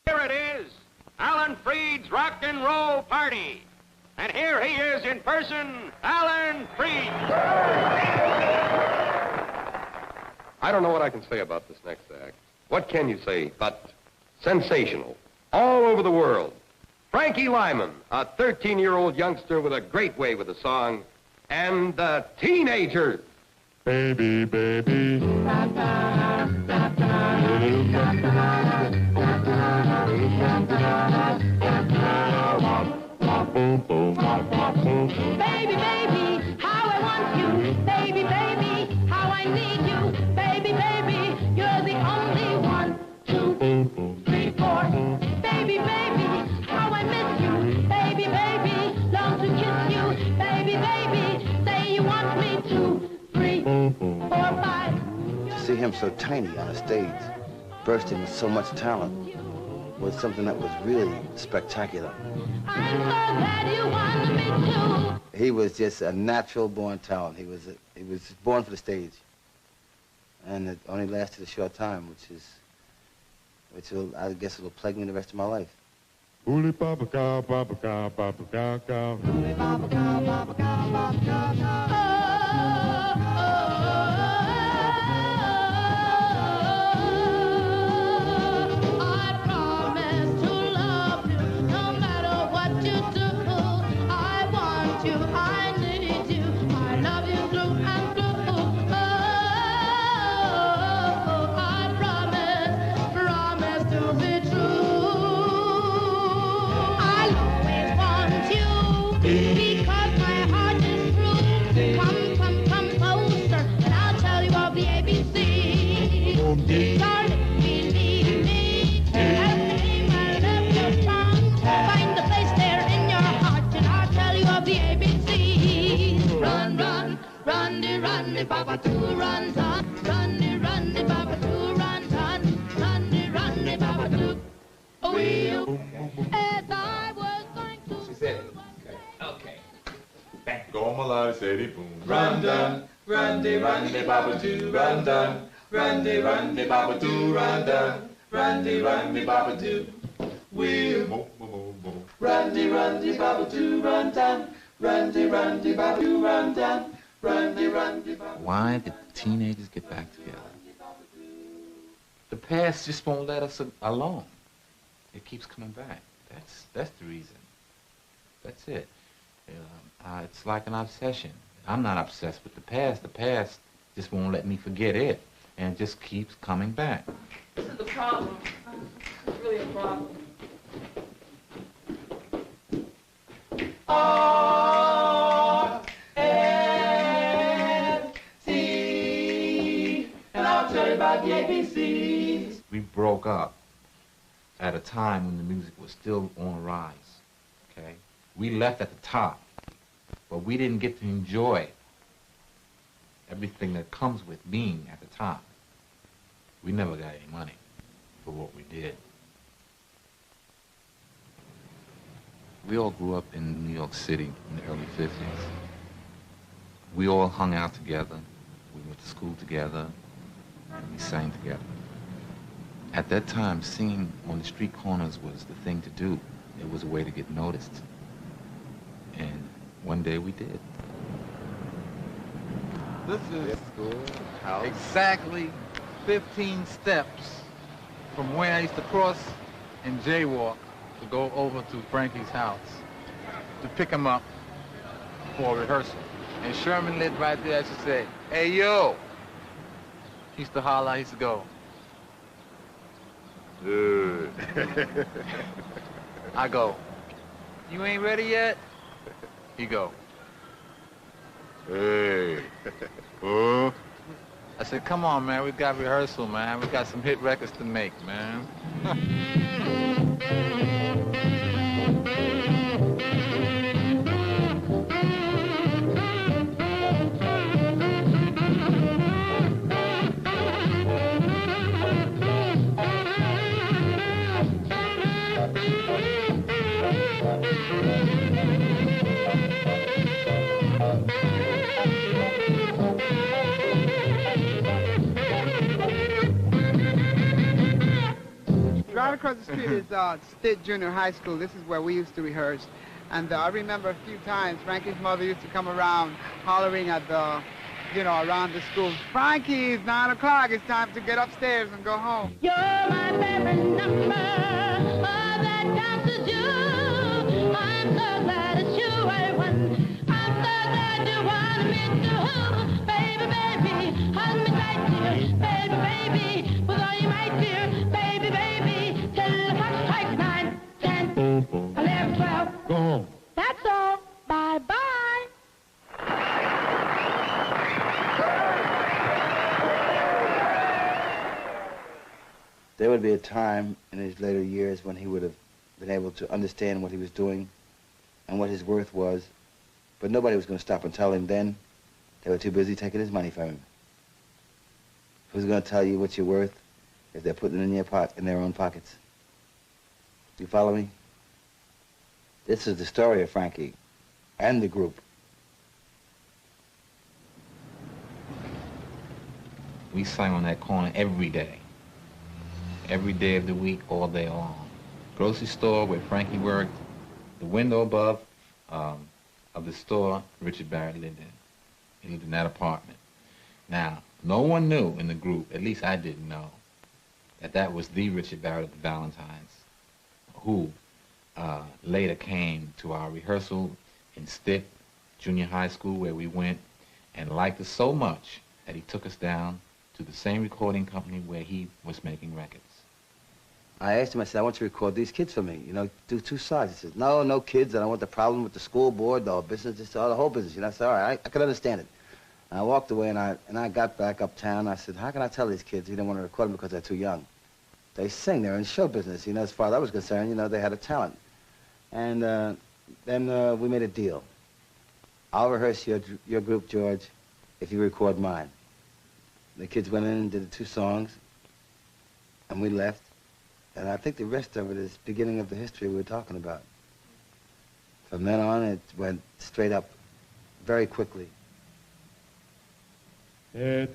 Here it is, Alan Freed's Rock and Roll Party. And here he is in person, Alan Freed. I don't know what I can say about this next act. What can you say but sensational? All over the world. Frankie Lymon, a 13-year-old youngster with a great way with the song, and the Teenagers. Baby, baby. Baby, baby, how I want you. Baby, baby, how I need you. Baby, baby, you're the only one. 2, 3, 4. Baby, baby, how I miss you. Baby, baby, long to kiss you. Baby, baby, say you want me. 2, 3, 4, 5. To see him so tiny on a stage, bursting with so much talent, was something that was really spectacular. I'm so glad you wanted me to. He was just a natural born talent. He was born for the stage. And it only lasted a short time, which will, I guess it'll plague me the rest of my life. Ooly papa cow, papa cow, papa cow, cow. Ooly papa cow, papa cow, papa cow, cow. Baba to run, run, run, Baba to run, run, Baba to. Oh, as I was going to. She said, okay. Back go my life, say boom. Run, dun, run, Baba to run, dun, run, Baba to run, dun, run, Baba to. Wheel, run, Baba to run, dun, run, Baba to run, dun. Why did teenagers get back together? The past just won't let us alone. It keeps coming back. That's the reason. That's it. It's like an obsession. I'm not obsessed with the past. The past just won't let me forget it, and it just keeps coming back. This is the problem. It's really a problem. The ABCs. We broke up at a time when the music was still on the rise, okay? We left at the top, but we didn't get to enjoy everything that comes with being at the top. We never got any money for what we did. We all grew up in New York City in the early 50s. We all hung out together. We went to school together. And we sang together. At that time, singing on the street corners was the thing to do. It was a way to get noticed. And one day we did. This is exactly 15 steps from where I used to cross and jaywalk to go over to Frankie's house to pick him up for rehearsal. And Sherman lived right there. She said, "Hey, yo." He used to holler, I used to go. I go, "You ain't ready yet?" He go, "Hey." I said, "Come on, man, we got rehearsal, man. We got some hit records to make, man." right across the street is State Junior High School. This is where we used to rehearse. And I remember a few times Frankie's mother used to come around hollering at the, around the school, Frankie, it's 9 o'clock. It's time to get upstairs and go home. You're my favorite number. Oh, that dances you. I'm so glad it's you I want. I'm so glad you want me to. Baby, baby, hold me tight, dear. Baby, baby, with all you might, dear. Baby, baby, till the clock strikes 9, 10, 11, 12. Go home. That's all. Bye-bye. There would be a time in his later years when he would have been able to understand what he was doing and what his worth was, but nobody was going to stop and tell him then. They were too busy taking his money from him. Who's going to tell you what you're worth if they're putting it in in their own pockets? You follow me? This is the story of Frankie and the group. We sang on that corner every day of the week, all day long. Grocery store where Frankie worked, the window above of the store Richard Barrett lived in. He lived in that apartment. Now, no one knew in the group, at least I didn't know, that was the Richard Barrett of the Valentines, who later came to our rehearsal in Stitt Junior High School where we went and liked us so much that he took us down to the same recording company where he was making records. I asked him, I said, I want you to record these kids for me, do 2 sides. He said, no kids, I don't want the problem with the school board, the business, just the whole business. I said, all right, I could understand it. And I walked away and I got back uptown. I said, how can I tell these kids you don't want to record them because they're too young? They sing, they're in show business, as far as I was concerned, they had a talent. And then we made a deal. I'll rehearse your group, George, if you record mine. The kids went in and did the 2 songs, and we left. And I think the rest of it is beginning of the history we were talking about. From then on, it went straight up very quickly. Why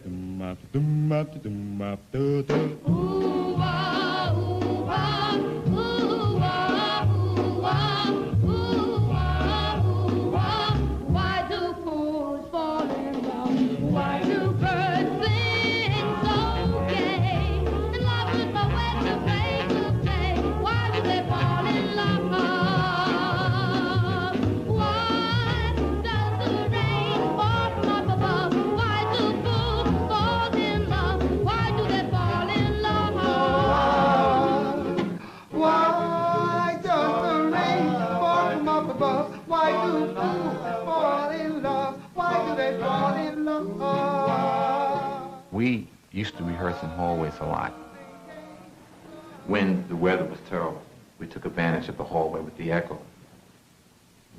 do fools fall in love? Why do birds sing so gay? And love is my way to say. Why do they fall in love? Why does the rain fall from up above? Why do fools fall in love? Why do they fall in love? Why does the rain fall from up above? Why do fools fall in love? Why do they fall in love? We used to rehearse in hallways a lot. When the weather was terrible, we took advantage of the hallway with the echo.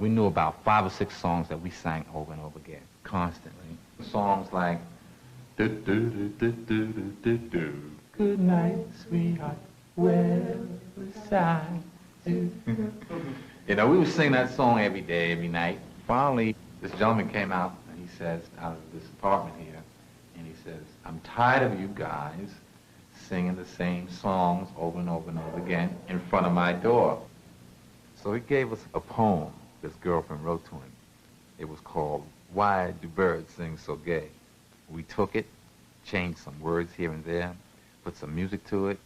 We knew about 5 or 6 songs that we sang over and over again, constantly. Songs like, do, do, do, do, do, do, do. Good night, sweetheart, where was I? We would sing that song every day, every night. Finally, this gentleman came out, and he says, out of this apartment here, and he says, I'm tired of you guys singing the same songs over and over and over again in front of my door. So he gave us a poem this girlfriend wrote to him. It was called, Why Do Birds Sing So Gay? We took it, changed some words here and there, put some music to it,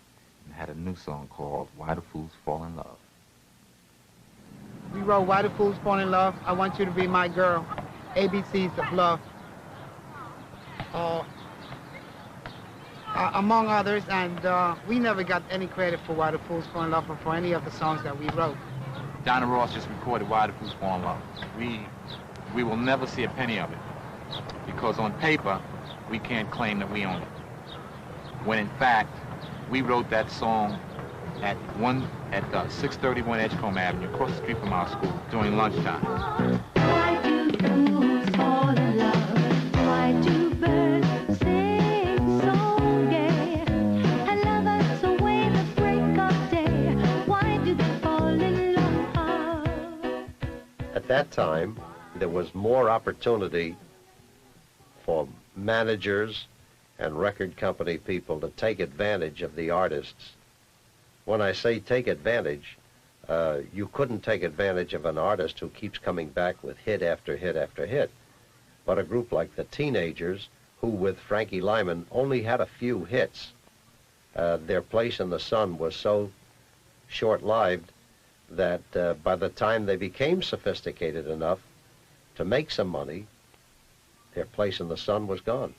and had a new song called Why Do Fools Fall in Love? We wrote Why Do Fools Fall in Love? I Want You to Be My Girl. ABCs of Love. Among others, and we never got any credit for Why Do Fools Fall in Love or for any of the songs that we wrote. Donna Ross just recorded Why Do Fools Fall in Love. We will never see a penny of it, because on paper, we can't claim that we own it. When in fact, we wrote that song at 631 Edgecombe Avenue, across the street from our school, during lunchtime. Why do fools fall in love? Why do birds sing so gay? And lovers away the break of day. Why do they fall in love? At that time, there was more opportunity for managers and record company people to take advantage of the artists When I say take advantage, you couldn't take advantage of an artist who keeps coming back with hit after hit after hit. But a group like the Teenagers, who with Frankie Lymon only had a few hits, their place in the sun was so short-lived that by the time they became sophisticated enough to make some money, their place in the sun was gone.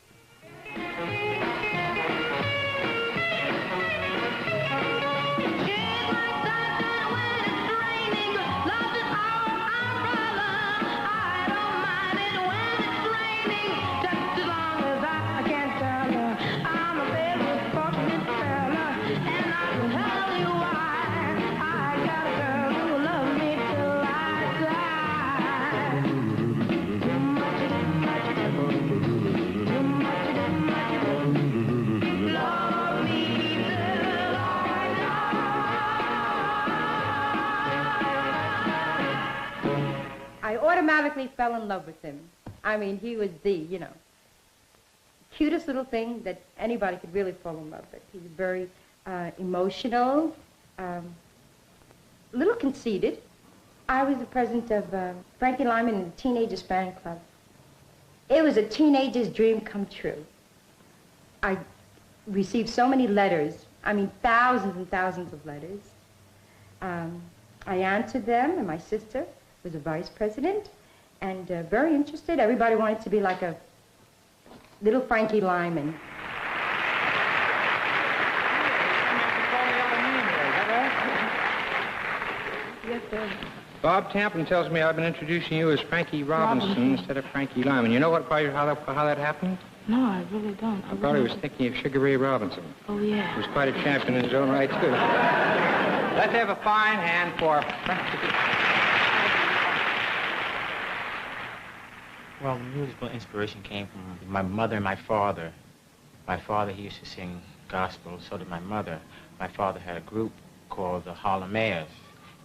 I automatically fell in love with him. I mean, he was the, cutest little thing that anybody could really fall in love with. He was very emotional, a little conceited. I was the president of Frankie Lymon and the Teenagers Fan Club. It was a teenager's dream come true. I received so many letters, I mean, thousands and thousands of letters. I answered them, and my sister was a vice president, and very interested. Everybody wanted to be like a little Frankie Lymon. Yes, sir. Bob Tamplin tells me I've been introducing you as Frankie Robinson instead of Frankie Lymon. You know how that happened? No, I really don't. I probably was thinking of Sugar Ray Robinson. Oh, yeah. He was quite a champion in his own right, too. Let's have a fine hand for Frankie. Well, the musical inspiration came from my mother and my father. My father, he used to sing gospel, so did my mother. My father had a group called the Harlem Mayors,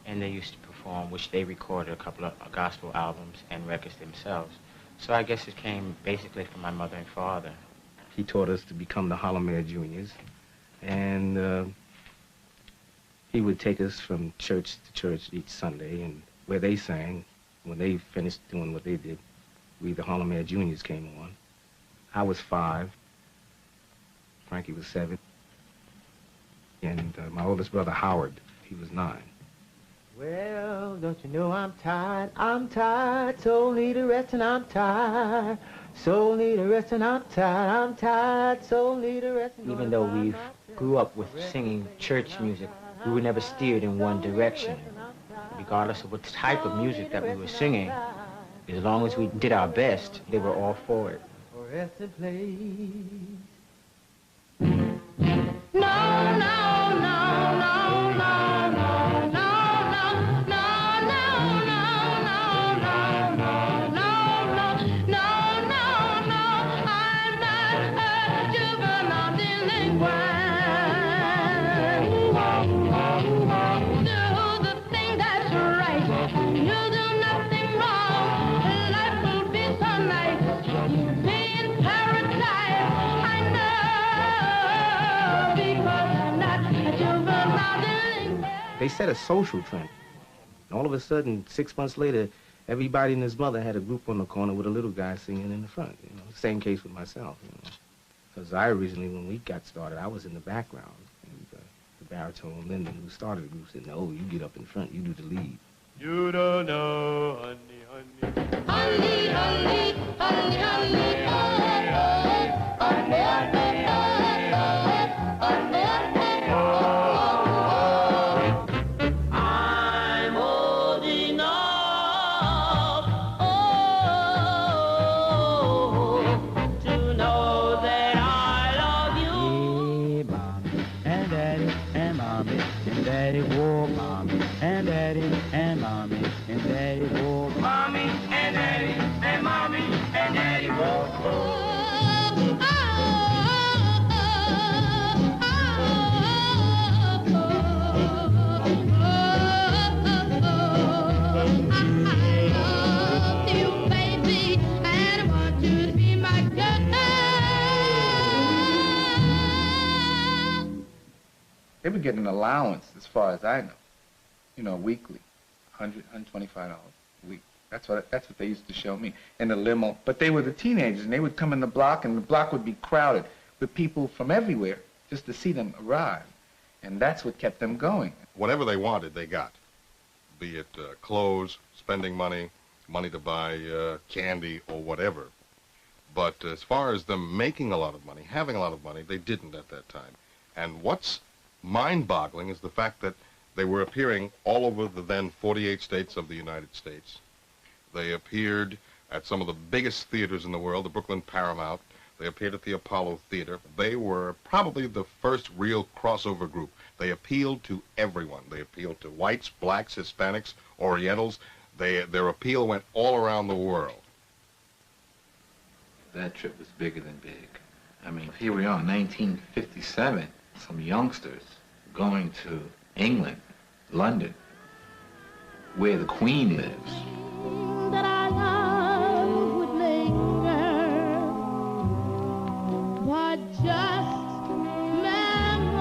and they used to perform, which they recorded a couple of gospel albums and records themselves. So I guess it came basically from my mother and father. He taught us to become the Harlem Mayor Juniors, and he would take us from church to church each Sunday, and where they sang, when they finished doing what they did, the Harlem Mayor Juniors came on. I was 5. Frankie was 7. And my oldest brother, Howard, he was 9. Well, don't you know I'm tired, soul need a rest and I'm tired, soul need a rest and I'm tired, soul need a rest and Even though we grew up with singing church music, we were never steered in one direction. Regardless of what type of music that we were singing, as long as we did our best, they were all for it. Rest in place. No, no, no, no, no, no, no. They set a social trend. And all of a sudden, 6 months later, everybody and his mother had a group on the corner with a little guy singing in the front. Same case with myself. Because I originally, when we got started, I was in the background. And the baritone Lyndon, who started the group, said, "No, you get up in front. You do the lead." You don't know, honey, honey. Honey, honey, honey, honey, honey, honey, honey, honey, honey. I'm old enough, to know that I love you. Yeah, mommy and daddy and mommy and daddy, whoa, mommy and daddy and mommy and daddy, whoa, Mommy and daddy and mommy and daddy, whoa. They would get an allowance, as far as I know, you know, weekly, $100, $125 a week. That's what they used to show me in the limo. But they were the teenagers, and they would come in the block, and the block would be crowded with people from everywhere just to see them arrive. And that's what kept them going. Whatever they wanted, they got. Be it clothes, spending money, money to buy candy or whatever. But as far as them making a lot of money, having a lot of money, they didn't at that time. And what's mind-boggling is the fact that they were appearing all over the then 48 states of the United States. They appeared at some of the biggest theaters in the world, the Brooklyn Paramount. They appeared at the Apollo Theater. They were probably the first real crossover group. They appealed to everyone. They appealed to whites, blacks, Hispanics, Orientals. Their appeal went all around the world. That trip was bigger than big. I mean, here we are, 1957, some youngsters going to England, London, where the Queen lives. That our love would linger, but just memories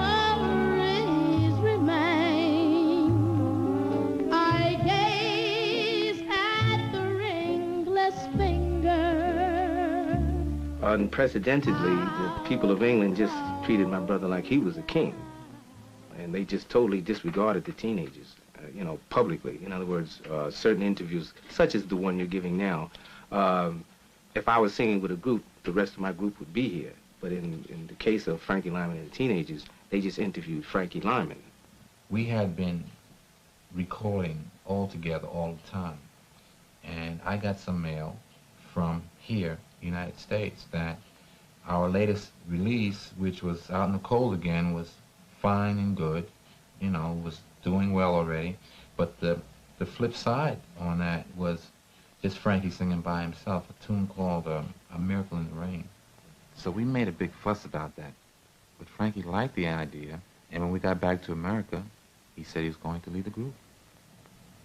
remain. I gaze at the ringless finger. Unprecedentedly, the people of England just treated my brother like he was a king. And they just totally disregarded the teenagers, you know, publicly. In other words, certain interviews, such as the one you're giving now, if I was singing with a group, the rest of my group would be here. But in the case of Frankie Lymon and the teenagers, they just interviewed Frankie Lymon. We had been recording all together all the time. And I got some mail from here, United States, that our latest release, which was out in the cold again, was fine and good, you know, was doing well already. But the flip side on that was just Frankie singing by himself, a tune called A Miracle in the Rain. So we made a big fuss about that. But Frankie liked the idea, and when we got back to America, he said he was going to lead the group.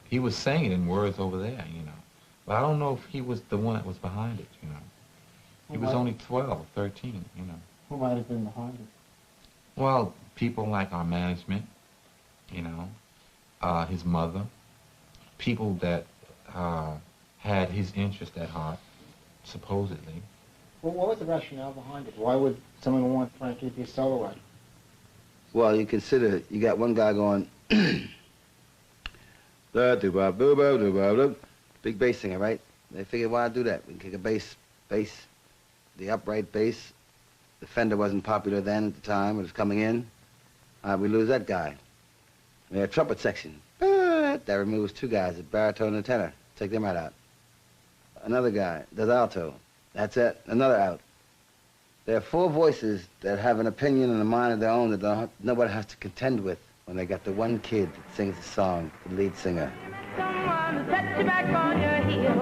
He was saying it in words over there, you know. But I don't know if he was the one that was behind it, you know. He was only 12 or 13, you know. Who might have been behind it? Well, people like our management, you know, his mother, people that had his interest at heart, supposedly. Well, what was the rationale behind it? Why would someone want Frankie to be a solo act? Well, you consider, you got one guy going, big bass singer, right? They figured, why do that? We can kick a bass, the upright bass. The Fender wasn't popular then at the time, it was coming in. We lose that guy. We had a trumpet section. That removes two guys, a baritone and a tenor. Take them right out. Another guy does alto. That's it, another out. There are four voices that have an opinion and a mind of their own that nobody has to contend with when they got the one kid that sings the song, the lead singer. Someone to set you back on your heel.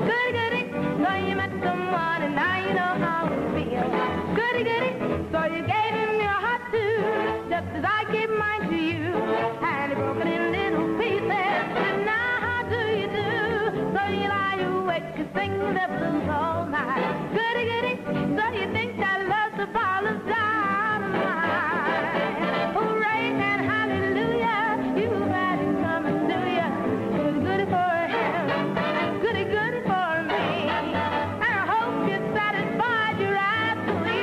Goody, goody, so you met someone and now you know how it feels. Goody, goody, so you gave him your heart too, just as I gave mine to you. And he broke it in little pieces, and now how do you do? So you lie awake and sing the blues all night. Goody, goody, so you think that love's the ball of dynamite. Hooray and hallelujah, you've had it coming to you. Goody for him, goody, goody for me. And I hope you're satisfied, you're absolutely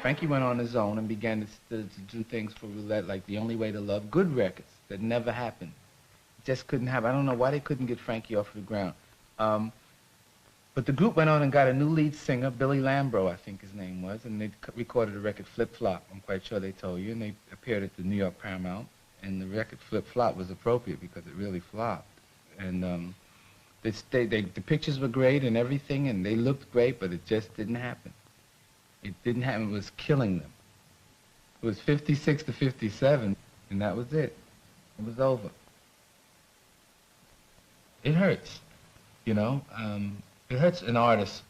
Frankie went on his own and began to do things for roulette like The Only Way to Love, good records that never happened. It just couldn't happen. I don't know why they couldn't get Frankie off the ground. But the group went on and got a new lead singer, Billy Lambro, I think his name was, and they recorded a record, Flip Flop, I'm quite sure they told you, and they appeared at the New York Paramount, and the record Flip Flop was appropriate because it really flopped. And the pictures were great and everything, and they looked great, but it just didn't happen. It didn't happen. It was killing them. It was 56 to 57, and that was it. It was over. It hurts, you know. It hurts an artist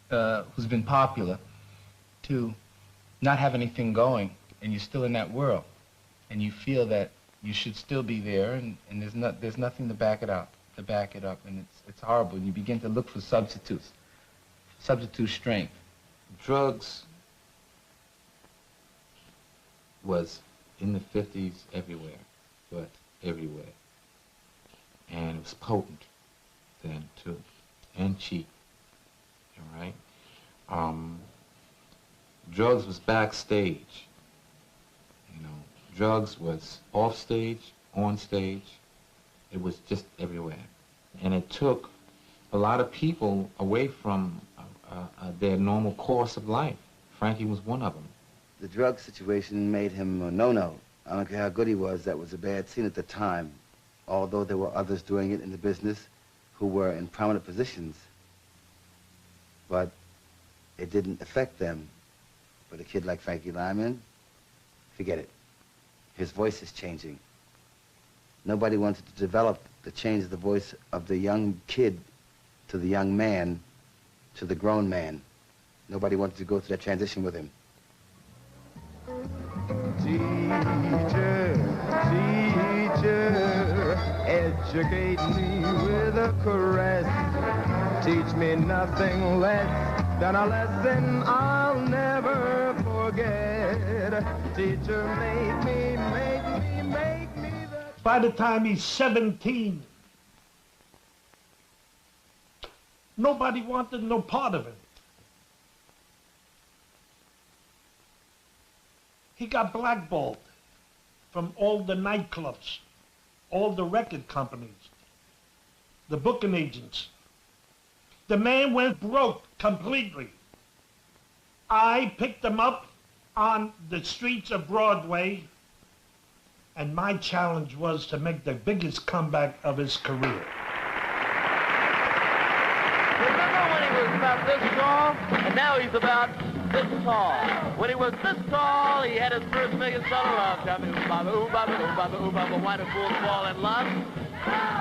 who's been popular to not have anything going, and you're still in that world, and you feel that you should still be there, and there's nothing to back it up, and it's horrible. And you begin to look for substitutes. substitute strength. Drugs was in the 50s everywhere, but everywhere. And it was potent then too, and cheap, all right? Drugs was backstage, you know. Drugs was off stage, on stage. It was just everywhere. And it took a lot of people away from their normal course of life. Frankie was one of them. The drug situation made him a no-no. I don't care how good he was, that was a bad scene at the time. Although there were others doing it in the business who were in prominent positions. But it didn't affect them. But a kid like Frankie Lymon, forget it. His voice is changing. Nobody wanted to develop to change the voice of the young kid to the young man to the grown man. Nobody wanted to go through that transition with him. Teacher, teacher, educate me with a caress. Teach me nothing less than a lesson I'll never forget. Teacher, make me the... By the time he's 17, nobody wanted no part of him. He got blackballed from all the nightclubs, all the record companies, the booking agents. The man went broke completely. I picked him up on the streets of Broadway, and my challenge was to make the biggest comeback of his career. Remember when he was about this tall, and now he's about this tall. When he was this tall, he had his first $1 million love. Why do fools fall in love?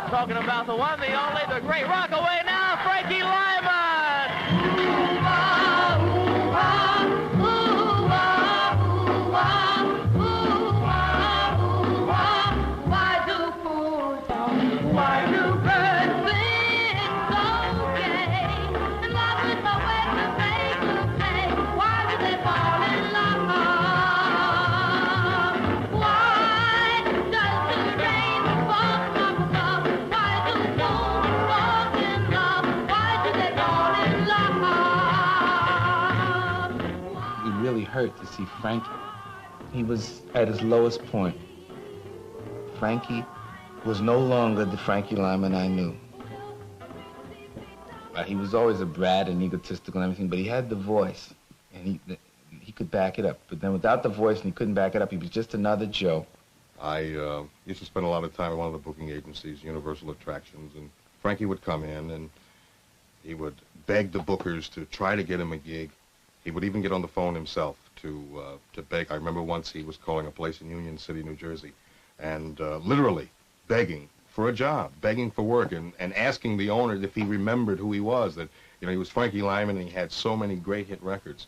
Talking about the one, the only, the great Rockaway now, Frankie Lymon! Why do birds sing so gay? And love is the way to make them play. Why do they fall in love? Why does the rain fall from above? Why do moons fall in love? Why do they fall in love? It really hurt to see Frankie. He was at his lowest point. Frankie was no longer the Frankie Lymon I knew. He was always a brat and egotistical and everything, but he had the voice, and he could back it up. But then without the voice and he couldn't back it up, he was just another Joe. I used to spend a lot of time at one of the booking agencies, Universal Attractions, and Frankie would come in and he would beg the bookers to try to get him a gig. He would even get on the phone himself to beg. I remember once he was calling a place in Union City, New Jersey, and literally begging for a job, begging for work, and asking the owner if he remembered who he was, that, you know, he was Frankie Lymon and he had so many great hit records.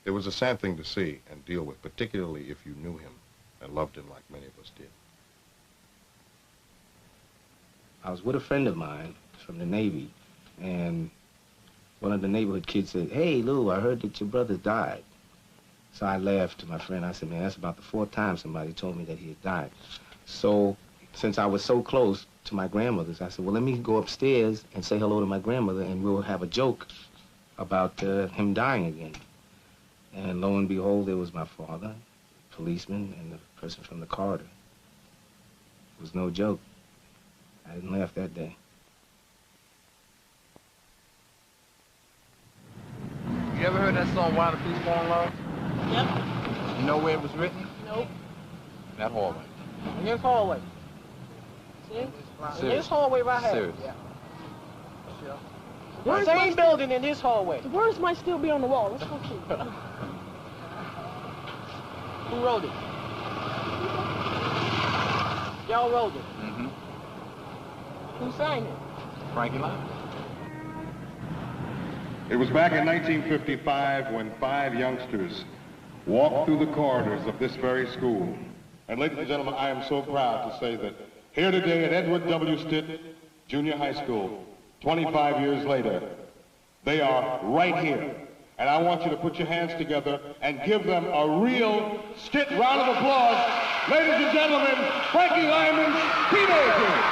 It was a sad thing to see and deal with, particularly if you knew him and loved him like many of us did. I was with a friend of mine from the Navy, and one of the neighborhood kids said, "Hey, Lou, I heard that your brother died." So I laughed to my friend. I said, "Man, that's about the 4th time somebody told me that he had died." So since I was so close to my grandmother's, I said, well, let me go upstairs and say hello to my grandmother, and we'll have a joke about him dying again. And lo and behold, there was my father, policeman, and the person from the corridor. It was no joke. I didn't laugh that day. You ever heard that song, Why the Fools Fall in Love? Yep. You know where it was written? Nope. That hallway. In this hallway. See? In this hallway right here. Serious. Yeah. Sure. The same building in this hallway. The words might still be on the wall. Let's go see. Who wrote it? Y'all wrote it. Mm-hmm. Who sang it? Frankie Lymon. It was back in 1955 when 5 youngsters walked through the corridors of this very school. And ladies and gentlemen, I am so proud to say that here today at Edward W. Stitt Junior High School, 25 years later, They are right here. And I want you to put your hands together and give them a real skit round of applause. Ladies and gentlemen, Frankie Lymon's Teenagers.